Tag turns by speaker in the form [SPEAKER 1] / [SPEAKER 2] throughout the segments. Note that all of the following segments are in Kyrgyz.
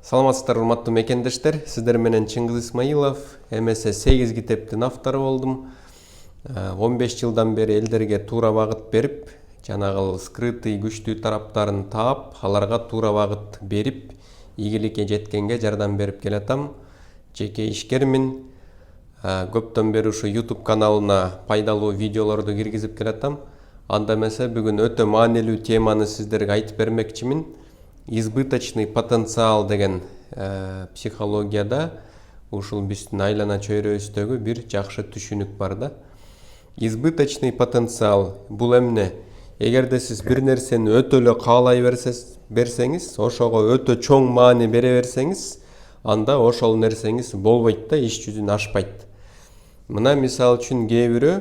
[SPEAKER 1] Саламатсыздар урматтуу мекендештер, сиздер менен Чыңгыз Исмаилов, эмесе 8 китептин автору болдум. 15 жылдан бери элдерге туура багыт берип, жанагыл скрытый күчтүү тараптарын таап, аларга туура багыт берип, ийгиликке жеткенге жардам берип келатам. Жеке ишкермин. Көптөн бери ушу YouTube каналына пайдалуу видеолорду киргизип келатам. Анда эмесе бүгүн өтө маанилүү теманы сиздерге айтып бермекчимин. Избыточный потенциал деген психологияда ушул биздин айлана чөйрөбүздөгү бир жакшы түшүнүк бар да. Избыточный потенциал бул эмне? Эгерде сиз бир нерсени өтө эле каалай берсеңиз, ошого өтө чоң маани бере берсеңиз, анда ошол нерсеңиз болбойт да, иш жүзүнө ашпайт. Мына мисал үчүн кээ бирөө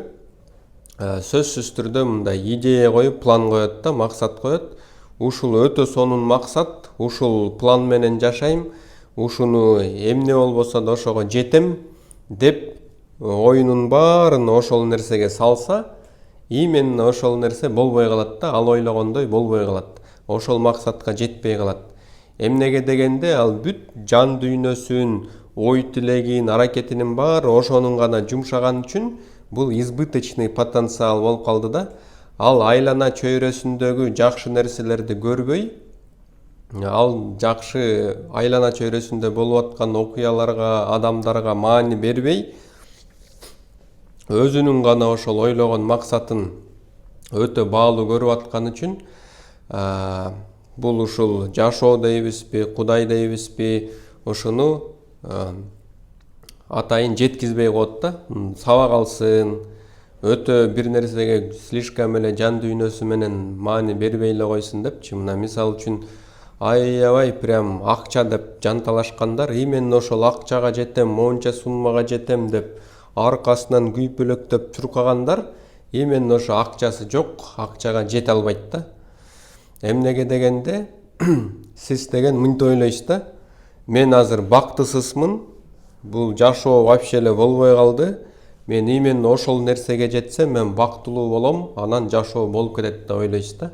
[SPEAKER 1] сөзсүз түрдө мындай идея коюп, план коет да, максат коет. Ушул өтө сонун максат, ушул план менен жашайм, ушуну эмне болбосо да ошого жетем деп оюнун баарын ошол нерсеге салса, именно ошол нерсе болбой калат да, ал ойлогондой болбой калат. Ошол максатка жетпей калат. Эмнеге дегенде ал бүт жан дүйнөсүн, ой тилегин, аракетинин баары ошонун гана жумшаган үчүн бул избыточный потенциал болуп калды да. Ал айлана чөйрөсүндөгү жакшы нерселерди көрбөй, ал жакшы айлана чөйрөсүндө болуп аткан окуяларга, адамдарга маани бербей, өзүнүн гана ошол ойлогон максатын өтө баалуу көрүп аткан үчүн бул ушул жашоо дейбизби, Кудай дейбизби, ушуну атайын жеткизбей коет да, саба калсын. Өтө бир нерсеге слишком эле жан дүйнөсү менен маани бербей эле койсун депчи. Мына мисал үчүн аябай прям акча деп жанталашкандар, именно ошол акчага жетем, монча суммага жетем деп аркасынан күйпөлөктөп чуркагандар, именно ошо акчасы жок, акчага жете албайт да. Эмнеге дегенде, сиз деген мынтип ойлойсуз да, мен азыр бактысызмын, бул жашоо вообще эле болбой калды. Мен именно ошол нерсеге жетсем, мен бактылуу болом, анан жашоо болуп кетет деп ойлойсуз да.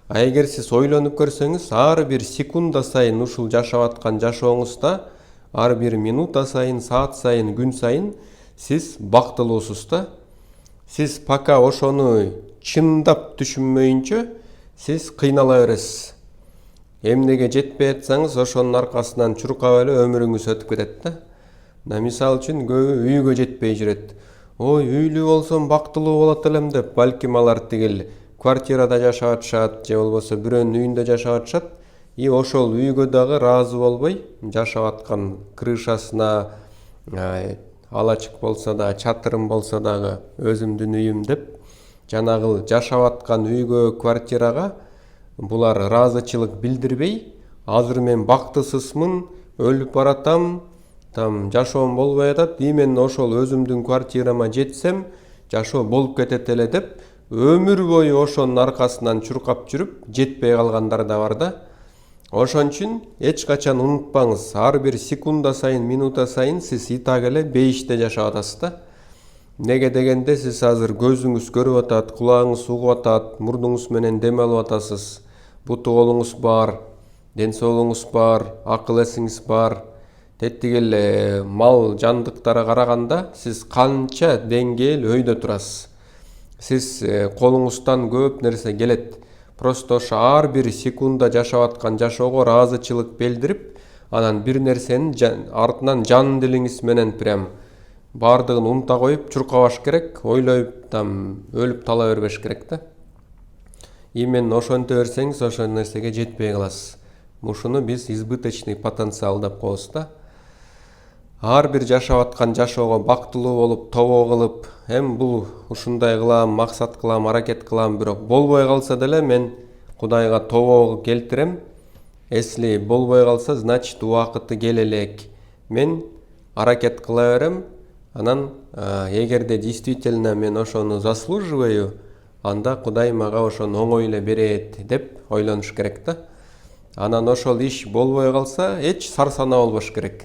[SPEAKER 1] А эгер сиз ойлонуп көрсөңүз, ар бир секунда сайын ушул жашап аткан жашооңузда, ар бир минута сайын, саат сайын, күн сайын сиз бактылуусуз да. Сиз пока ошону чындап түшүнмөйүнчө, сиз кыйнала бересиз. Эмнеге жетпей атсаңыз, ошонун аркасынан чуркап эле өмүрүңүз өтүп кетет да. Мисал үчүн көбү үйгө жетпей жүрөт. Ой, үйлүү болсом бактылуу болот элем деп, балким алар тигил квартирада жашап атышат, же болбосо бирөөнүн үйүндө жашап атышат, и ошол үйгө дагы ыраазы болбой, жашап аткан крышасына алачык болсо да, чатырым болсо дагы өзүмдүн үйүм деп, жанагыл жашап аткан үйгө, квартирага булар ыраазычылык билдирбей, азыр мен бактысызмын, өлүп баратам, жашоом болбой атат, именно ошол өзүмдүн квартирама жетсем, жашоо болуп кетет эле деп, өмүр бою ошонун аркасынан чуркап жүрүп, жетпей калгандар да бар да. Ошон үчүн эч качан унутпаңыз, ар бир секунда сайын, минута сайын сиз итак эле бейиште жашап атасыз да. Неге дегенде, сиз азыр көзүңүз көрүп атат, кулагыңыз угуп атат, мурдуңуз менен дем алып атасыз, буту колуңуз бар, ден соолугуңуз бар, акыл эсиңиз бар. Теттик эле мал жандыктара караганда сиз канча деңгээл өйдө турасыз. Сиз колуңуздан көп нерсе келет. Просто ошо ар бир секунда жашап аткан жашоого ыраазычылык билдирип, анан бир нерсенин артынан жан дилиңиз менен прям баардыгын унута коюп чуркабаш керек, ойлоюп өлүп тала бербеш керек да. Именно ошентип берсеңиз, ошол нерсеге жетпей каласыз. Ушуну биз избыточный потенциал деп коебуз да. Ар бир жашап аткан жашоого бактылуу болуп, тобо кылып, бул ушундай кылам, максат кылам, аракет кылам, бирок болбой калса деле мен Кудайга тобо келтирем. Если болбой калса, значит убакыты келе элек. Мен аракет кыла берем. Анан эгерде действительно мен ошону заслуживаю, анда Кудай мага ошону оңой эле берет деп ойлонуш керек да. Анан ошол иш болбой калса, эч сарсанаа болбош керек.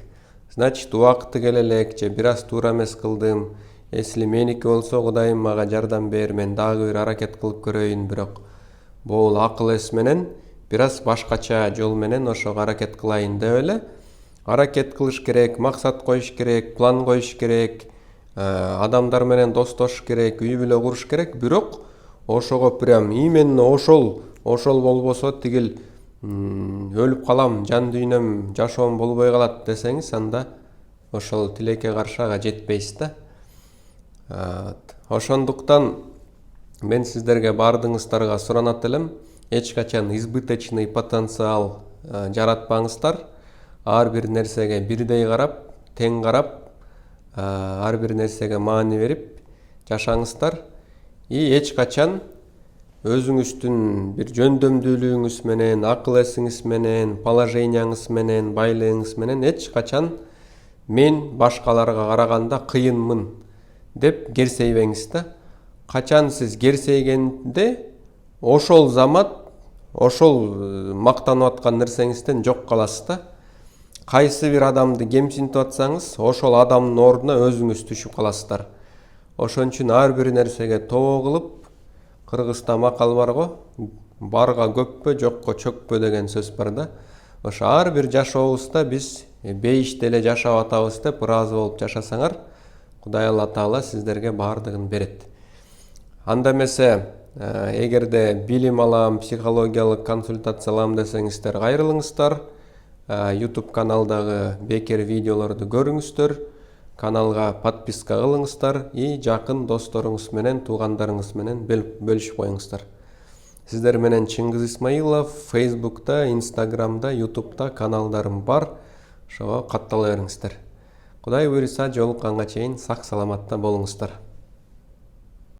[SPEAKER 1] Значит, убакыты келе элек, же бир аз туура эмес кылдым. Если меники болсо, Кудайым мага жардам бер, мен дагы бир аракет кылып көрөйүн, бирок бул акыл эс менен бир аз башкача жол менен ошого аракет кылайын деп эле аракет кылыш керек, максат коюш керек, план коюш керек, адамдар менен достошуш керек, үй бүлө куруш керек. Бирок ошого прям именно ошол болбосо тигил өлүп калам, жан дүйнөм, жашоом болбой калат десеңиз, анда ошол тилекке каршы ага жетпейсиз да. Ошондуктан мен сиздерге бардыгыңыздарга суранат элем, эч качан избыточный потенциал жаратпаңыздар. Ар бир нерсеге бирдей карап, тең карап, ар бир нерсеге маани берип жашаңыздар. Эч качан өзүңүздүн бир жөндөмдүүлүгүңүз менен, акыл эсиңиз менен, положенияңыз менен, байлыгыңыз менен эч качан мен башкаларга караганда кыйынмын деп керсейбеңиз да. Качан сиз керсейгенде ошол замат, ошол мактанып аткан нерсеңизден жок каласыз да. Кайсы бир адамды кемсинтип атсаңыз, ошол адамдын ордуна өзүңүз түшүп каласыздар. Ошон үчүн ар бир нерсеге тоо кылып, кыргызда макал бар го, барга көппө, жокко чөкпө деген сөз бар да. Ошо ар бир жашообузда биз бейиште эле жашап атабыз деп ыраазы болуп жашасаңар, Кудай Алла Таала сиздерге бардыгын берет. Анда эмесе, эгерде билим алам, психологиялык консультация алам десеңиздер, кайрылыңыздар. YouTube каналдагы бекер видеолорду көрүңүздөр. Каналга подписка кылыңыздар и жакын досторуңуз менен, туугандарыңыз менен бөлүшүп коюңуздар. Сиздер менен Чыңгыз Исмаилов Facebook'ta, Instagram'da, YouTube'da каналдарым бар. Ошого каттала бериңиздер. Кудай буйруса жолукканга чейин сак саламатта болуңуздар.